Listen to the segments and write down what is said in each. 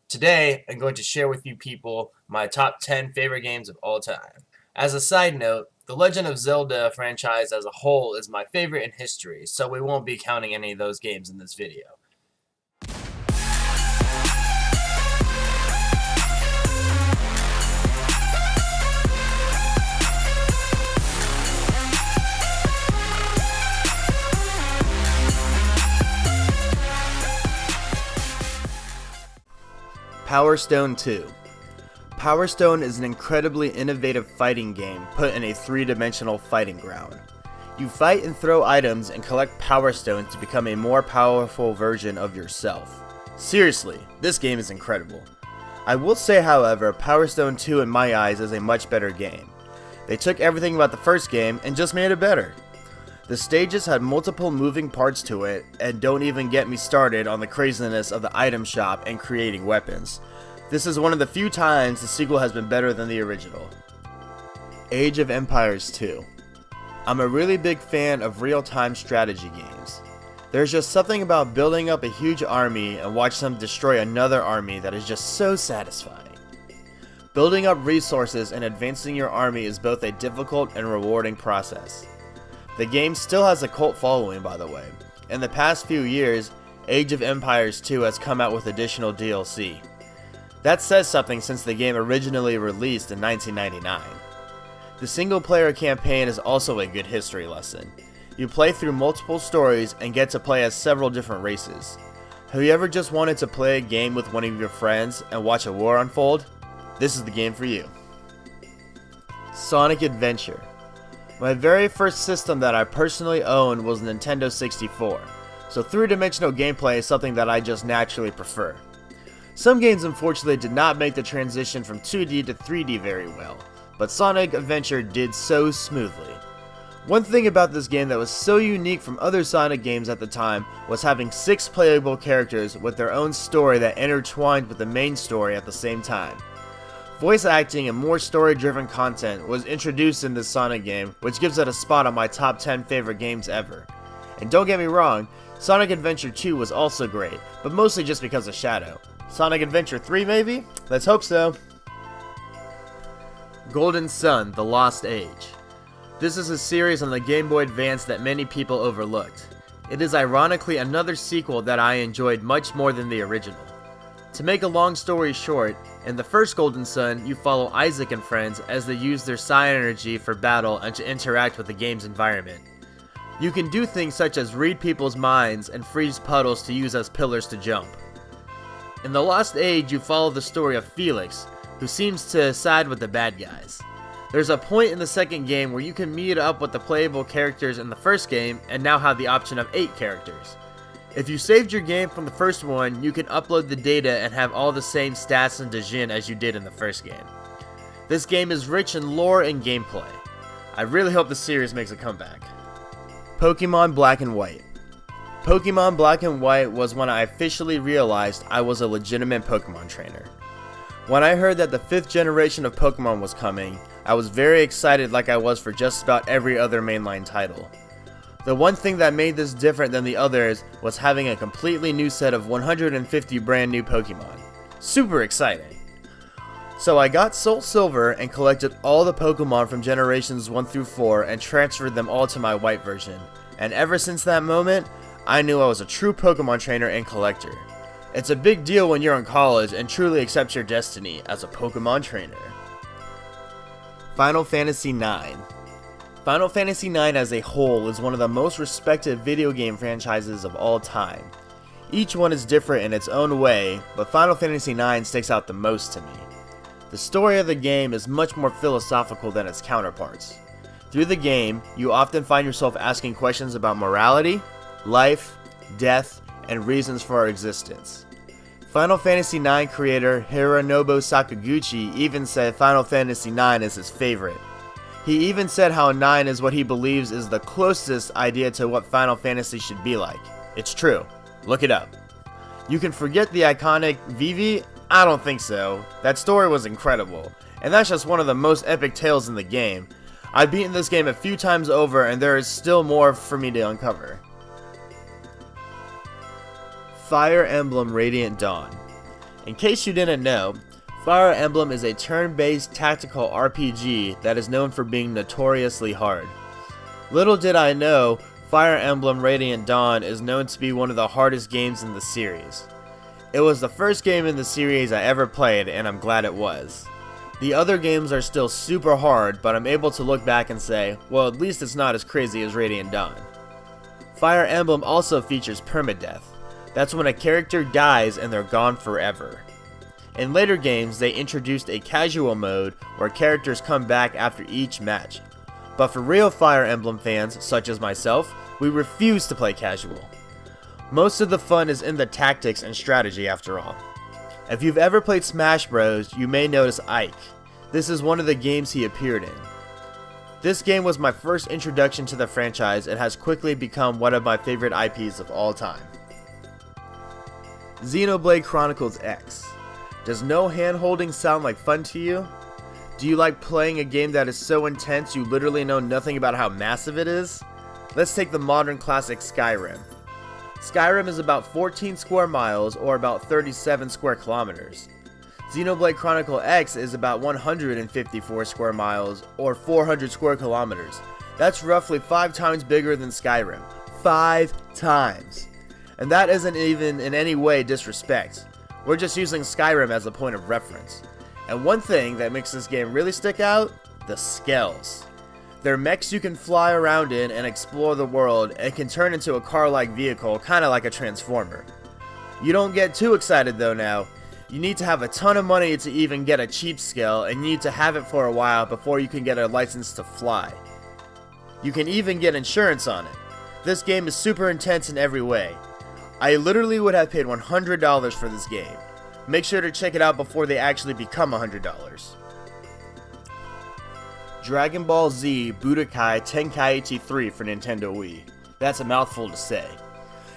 Today, I'm going to share with you people my top 10 favorite games of all time. As a side note, the Legend of Zelda franchise as a whole is my favorite in history, so we won't be counting any of those games in this video. Power Stone 2. Power Stone is an incredibly innovative fighting game put in a three-dimensional fighting ground. You fight and throw items and collect Power Stones to become a more powerful version of yourself. Seriously, this game is incredible. I will say, however, Power Stone 2 in my eyes is a much better game. They took everything about the first game and just made it better. The stages had multiple moving parts to it, and don't even get me started on the craziness of the item shop and creating weapons. This is one of the few times the sequel has been better than the original. Age of Empires 2. I'm a really big fan of real-time strategy games. There's just something about building up a huge army and watch them destroy another army that is just so satisfying. Building up resources and advancing your army is both a difficult and rewarding process. The game still has a cult following, by the way. In the past few years, Age of Empires 2 has come out with additional DLC. That says something since the game originally released in 1999. The single player campaign is also a good history lesson. You play through multiple stories and get to play as several different races. Have you ever just wanted to play a game with one of your friends and watch a war unfold? This is the game for you. Sonic Adventure. My very first system that I personally owned was Nintendo 64, so three-dimensional gameplay is something that I just naturally prefer. Some games unfortunately did not make the transition from 2D to 3D very well, but Sonic Adventure did so smoothly. One thing about this game that was so unique from other Sonic games at the time was having 6 playable characters with their own story that intertwined with the main story at the same time. Voice acting and more story-driven content was introduced in this Sonic game, which gives it a spot on my top 10 favorite games ever. And don't get me wrong, Sonic Adventure 2 was also great, but mostly just because of Shadow. Sonic Adventure 3 maybe? Let's hope so. Golden Sun: The Lost Age. This is a series on the Game Boy Advance that many people overlooked. It is ironically another sequel that I enjoyed much more than the original. To make a long story short, in the first Golden Sun, you follow Isaac and friends as they use their psi energy for battle and to interact with the game's environment. You can do things such as read people's minds and freeze puddles to use as pillars to jump. In The Lost Age, you follow the story of Felix, who seems to side with the bad guys. There's a point in the second game where you can meet up with the playable characters in the first game and now have the option of 8 characters. If you saved your game from the first one, you can upload the data and have all the same stats and Djinn as you did in the first game. This game is rich in lore and gameplay. I really hope the series makes a comeback. Pokemon Black and White. Pokemon Black and White was when I officially realized I was a legitimate Pokemon trainer. When I heard that the 5th generation of Pokemon was coming, I was very excited like I was for just about every other mainline title. The one thing that made this different than the others was having a completely new set of 150 brand new Pokemon. Super exciting! So I got Soul Silver and collected all the Pokemon from generations 1 through 4 and transferred them all to my white version. And ever since that moment, I knew I was a true Pokemon trainer and collector. It's a big deal when you're in college and truly accept your destiny as a Pokemon trainer. Final Fantasy IX. Final Fantasy IX as a whole is one of the most respected video game franchises of all time. Each one is different in its own way, but Final Fantasy IX sticks out the most to me. The story of the game is much more philosophical than its counterparts. Through the game, you often find yourself asking questions about morality, life, death, and reasons for our existence. Final Fantasy IX creator Hironobu Sakaguchi even said Final Fantasy IX is his favorite. He even said how 9 is what he believes is the closest idea to what Final Fantasy should be like. It's true. Look it up. You can forget the iconic Vivi? I don't think so. That story was incredible, and that's just one of the most epic tales in the game. I've beaten this game a few times over and there is still more for me to uncover. Fire Emblem Radiant Dawn. In case you didn't know, Fire Emblem is a turn-based tactical RPG that is known for being notoriously hard. Little did I know, Fire Emblem Radiant Dawn is known to be one of the hardest games in the series. It was the first game in the series I ever played, and I'm glad it was. The other games are still super hard, but I'm able to look back and say, well, at least it's not as crazy as Radiant Dawn. Fire Emblem also features permadeath. That's when a character dies and they're gone forever. In later games, they introduced a casual mode where characters come back after each match. But for real Fire Emblem fans, such as myself, we refuse to play casual. Most of the fun is in the tactics and strategy after all. If you've ever played Smash Bros, you may notice Ike. This is one of the games he appeared in. This game was my first introduction to the franchise and has quickly become one of my favorite IPs of all time. Xenoblade Chronicles X. Does no hand-holding sound like fun to you? Do you like playing a game that is so intense you literally know nothing about how massive it is? Let's take the modern classic Skyrim. Skyrim is about 14 square miles or about 37 square kilometers. Xenoblade Chronicles X is about 154 square miles or 400 square kilometers. That's roughly 5 times bigger than Skyrim. 5 times! And that isn't even in any way disrespect. We're just using Skyrim as a point of reference. And one thing that makes this game really stick out, the Skells. They're mechs you can fly around in and explore the world and can turn into a car-like vehicle, kinda like a transformer. You don't get too excited though now. You need to have a ton of money to even get a cheap Skell, and you need to have it for a while before you can get a license to fly. You can even get insurance on it. This game is super intense in every way. I literally would have paid $100 for this game. Make sure to check it out before they actually become $100. Dragon Ball Z Budokai Tenkaichi 3 for Nintendo Wii. That's a mouthful to say.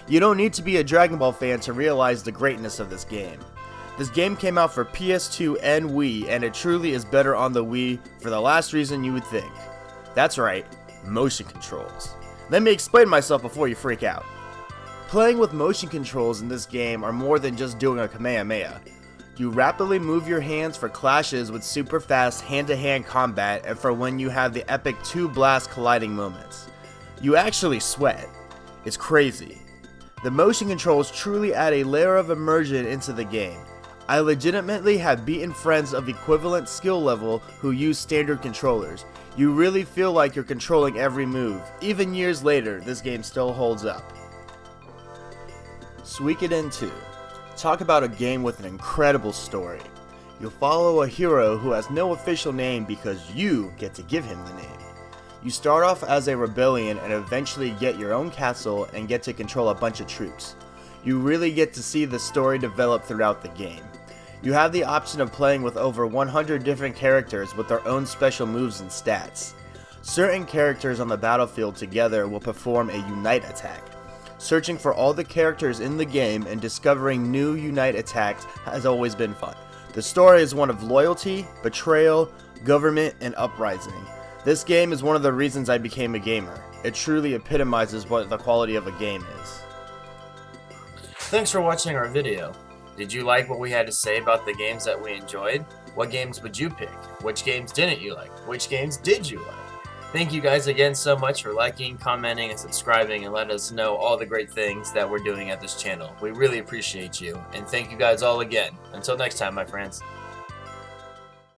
You don't need to be a Dragon Ball fan to realize the greatness of this game. This game came out for PS2 and Wii, and it truly is better on the Wii for the last reason you would think. That's right, motion controls. Let me explain myself before you freak out. Playing with motion controls in this game are more than just doing a Kamehameha. You rapidly move your hands for clashes with super fast hand-to-hand combat and for when you have the epic two blast colliding moments. You actually sweat. It's crazy. The motion controls truly add a layer of immersion into the game. I legitimately have beaten friends of equivalent skill level who use standard controllers. You really feel like you're controlling every move. Even years later, this game still holds up. Suikoden 2. Talk about a game with an incredible story. You'll follow a hero who has no official name because you get to give him the name. You start off as a rebellion and eventually get your own castle and get to control a bunch of troops. You really get to see the story develop throughout the game. You have the option of playing with over 100 different characters with their own special moves and stats. Certain characters on the battlefield together will perform a unite attack. Searching for all the characters in the game and discovering new unite attacks has always been fun. The story is one of loyalty, betrayal, government, and uprising. This game is one of the reasons I became a gamer. It truly epitomizes what the quality of a game is. Thanks for watching our video. Did you like what we had to say about the games that we enjoyed? What games would you pick? Which games didn't you like? Which games did you like? Thank you guys again so much for liking, commenting, and subscribing, and letting us know all the great things that we're doing at this channel. We really appreciate you, and thank you guys all again. Until next time, my friends.